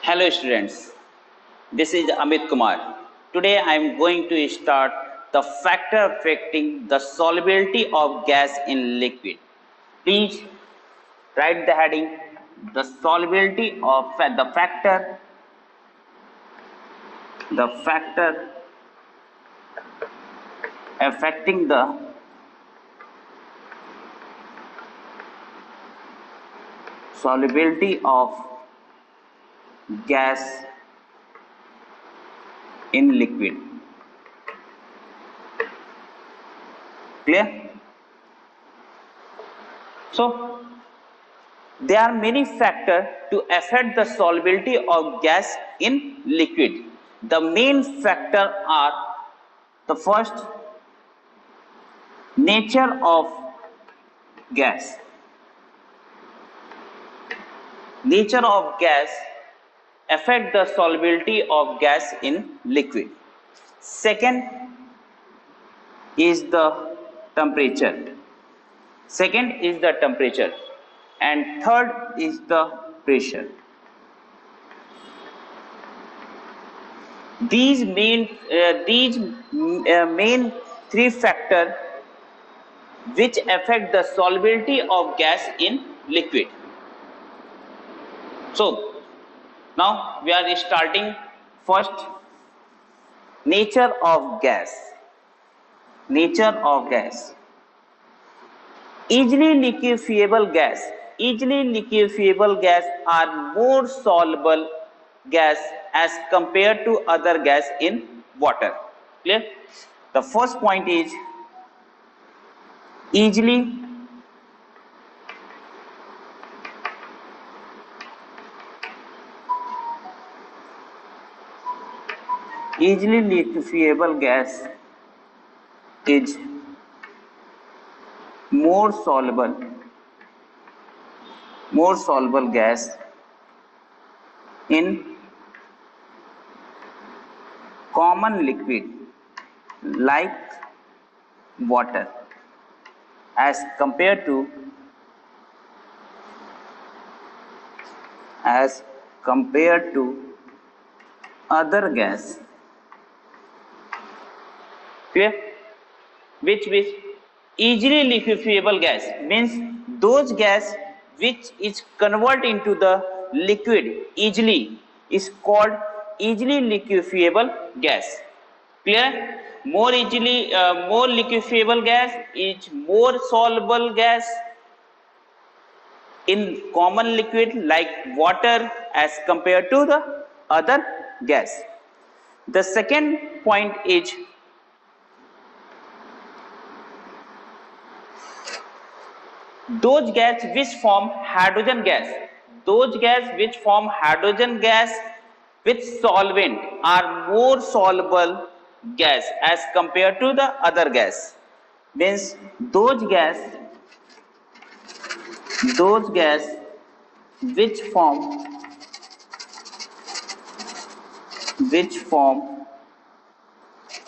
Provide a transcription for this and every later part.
Hello students, this is Amit Kumar. Today I am going to start the factor affecting the solubility of gas in liquid. Please write the heading, the solubility of the factor affecting the solubility of gas in liquid. Clear? So there are many factors to affect the solubility of gas in liquid. The main factor are the first, nature of gas. Nature of gas affect the solubility of gas in liquid. Second is the temperature. Second is the temperature, and third is the pressure. These main three factors which affect the solubility of gas in liquid. So now we are starting first, nature of gas. Nature of gas. Easily liquefiable gas are more soluble gas as compared to other gas in water. Clear? The first point is easily liquefiable gas is more soluble gas in common liquid like water as compared to other gas. Clear? Which easily liquefiable gas means those gas which is converted into the liquid easily is called easily liquefiable gas. Clear? More liquefiable gas is more soluble gas in common liquid like water as compared to the other gas. The second point is those gas which form hydrogen gas with solvent are more soluble gas as compared to the other gas. Means those gas which form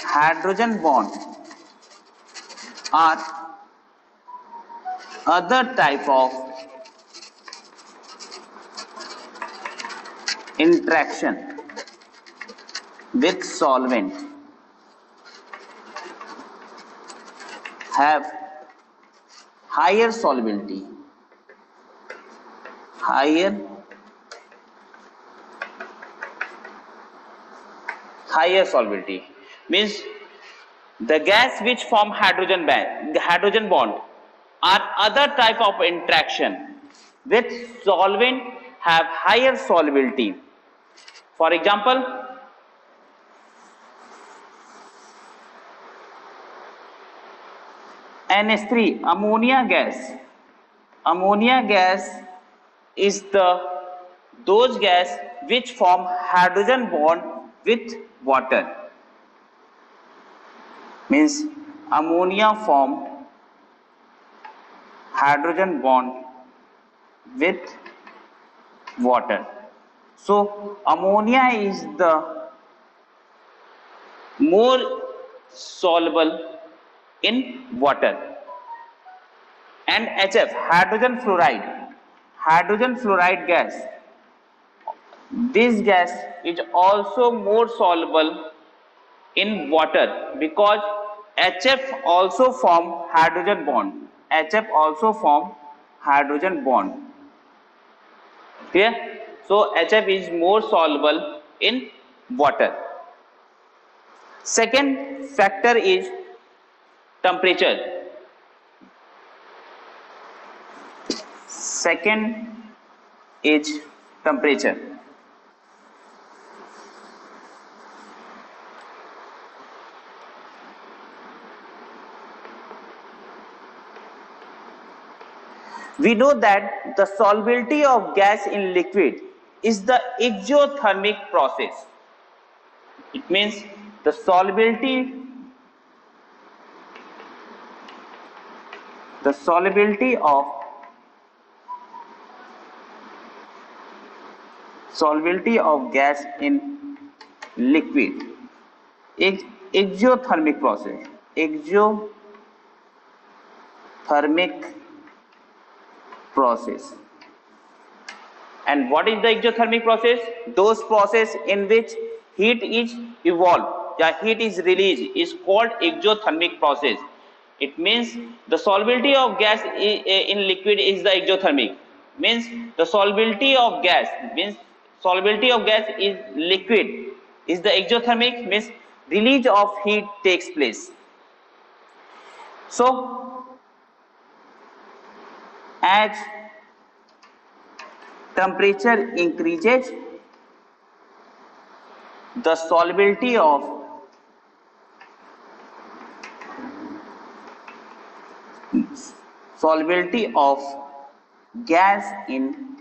hydrogen bond are other type of interaction with solvent have higher solubility means the gas which form hydrogen bond are other type of interaction with solvent have higher solubility. For example, NH3 ammonia gas is those gas which form hydrogen bond with water. Means ammonia form hydrogen bond with water. So ammonia is the more soluble in water. And HF, hydrogen fluoride gas, This gas is also more soluble in water because HF also form hydrogen bond. HF also form hydrogen bond. Clear? So HF is more soluble in water. Second factor is temperature. Second is temperature. We know that the solubility of gas in liquid is the exothermic process. It means the solubility of gas in liquid is exothermic process. Exothermic process. And what is the exothermic process? Those process in which heat is evolved, heat is released, is called exothermic process. It means the solubility of gas in liquid is the exothermic. Means the solubility of gas is liquid is the exothermic, means release of heat takes place. So as temperature increases, the solubility of gas in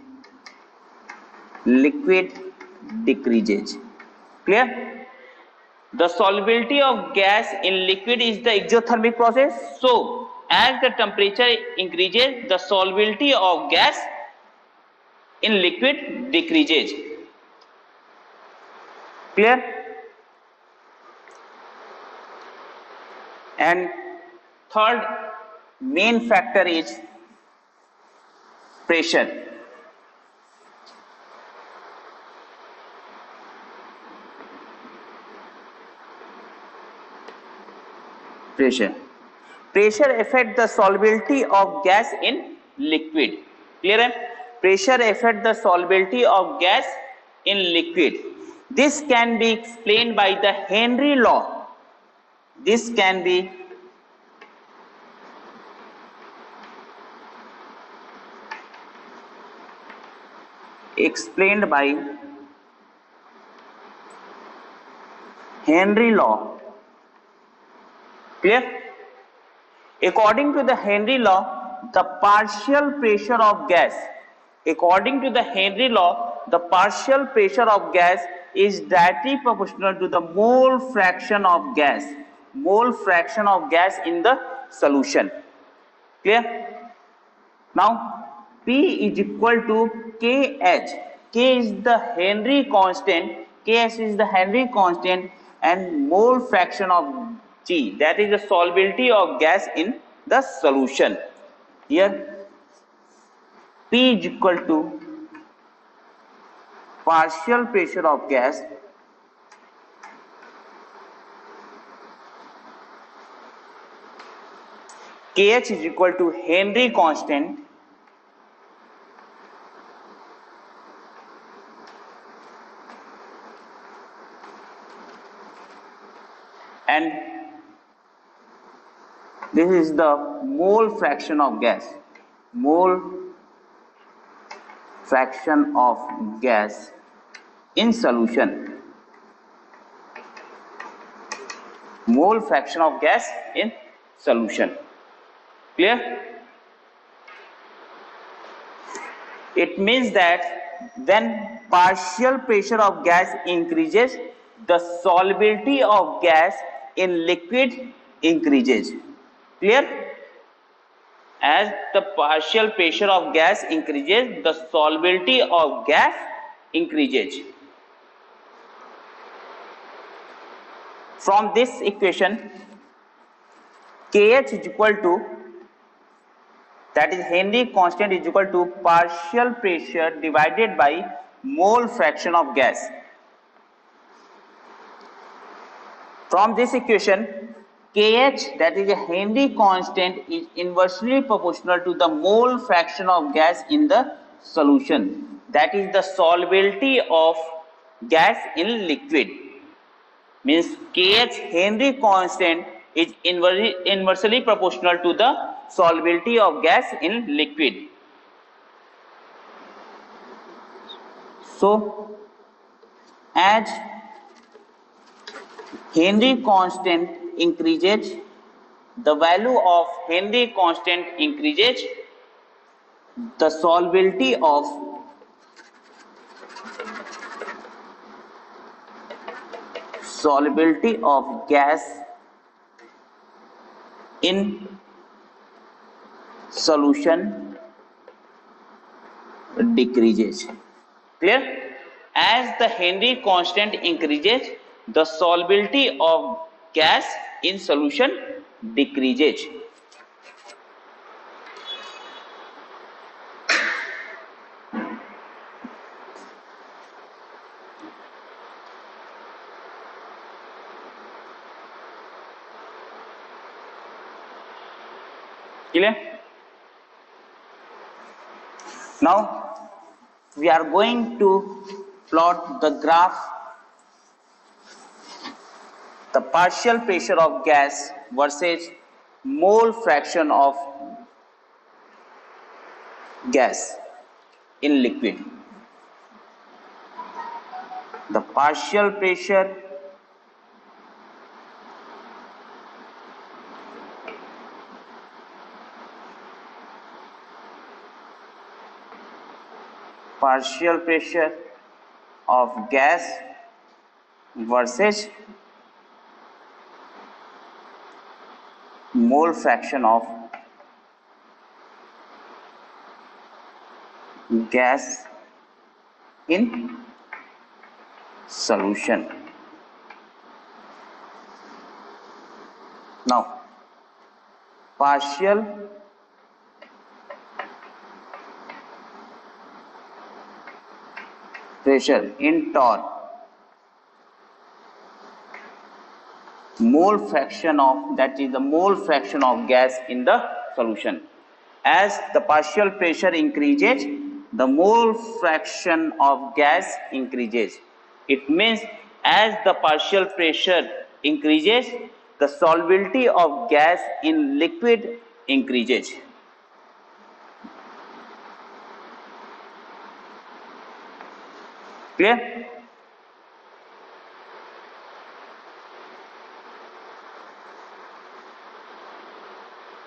liquid decreases. Clear? The solubility of gas in liquid is the exothermic process. So as the temperature increases, the solubility of gas in liquid decreases. Clear? And third main factor is pressure. Pressure affects the solubility of gas in liquid. Clear? Pressure affects the solubility of gas in liquid. This can be explained by the Henry law. This can be explained by Henry law. Clear? According to the Henry law, the partial pressure of gas, is directly proportional to the mole fraction of gas in the solution. Clear? Now P is equal to KH. K is the Henry constant, and mole fraction of G, that is the solubility of gas in the solution. Here P is equal to partial pressure of gas KH is equal to Henry constant and this is the mole fraction of gas in solution. Clear? It means that when partial pressure of gas increases, the solubility of gas in liquid increases. Clear? As the partial pressure of gas increases, the solubility of gas increases. From this equation, KH is equal to, that is Henry constant, is equal to partial pressure divided by mole fraction of gas. From this equation, Kh, that is a Henry constant, is inversely proportional to the mole fraction of gas in the solution. That is the solubility of gas in liquid. Means Kh, Henry constant, is inversely proportional to the solubility of gas in liquid. So, as Henry constant increases, the value of Henry constant increases, the solubility of gas in solution decreases. Clear? As the Henry constant increases, the solubility of gas in solution decreases. Clear? Now we are going to plot the graph, the partial pressure of gas versus mole fraction of gas in liquid. The partial pressure of gas versus mole fraction of gas in solution. Now, partial pressure in torr, mole fraction of, that is the mole fraction of gas in the solution. As the partial pressure increases, the mole fraction of gas increases. It means as the partial pressure increases, the solubility of gas in liquid increases. Clear?